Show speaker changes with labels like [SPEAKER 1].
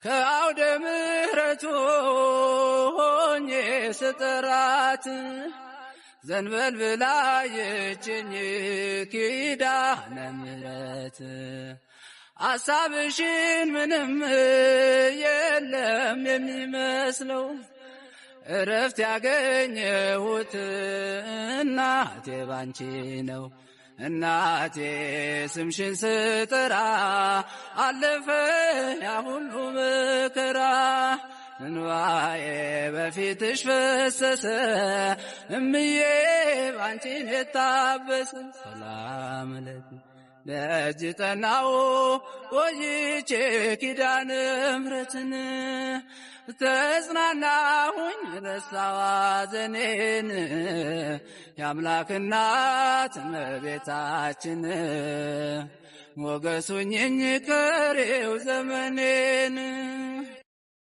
[SPEAKER 1] ከአውደ ምሕረቱ ሆኜ ስጠራት ዘንበል ብላ የችኝ ኪዳነ ምሕረት አሳብሽን ምንም የለም የሚመስለው እረፍት ያገኘሁት እናቴ ባንቺ ነው። እናቴ ስምሽን ስጠራ አለፈ ያ ሁሉ መከራ እንባዬ በፊትሽ ፈሰሰ እምዬ ባንቺን የታበሰ ሰላም ለኪ ደጅ ጠናው ቆይቼ ኪዳነ ምሕረትን ተጽናናሁኝ ረሳዋ ሐዘኔን የአምላክ እናት እመቤታችን ሞገሱኝኝ ቀሪው ዘመኔን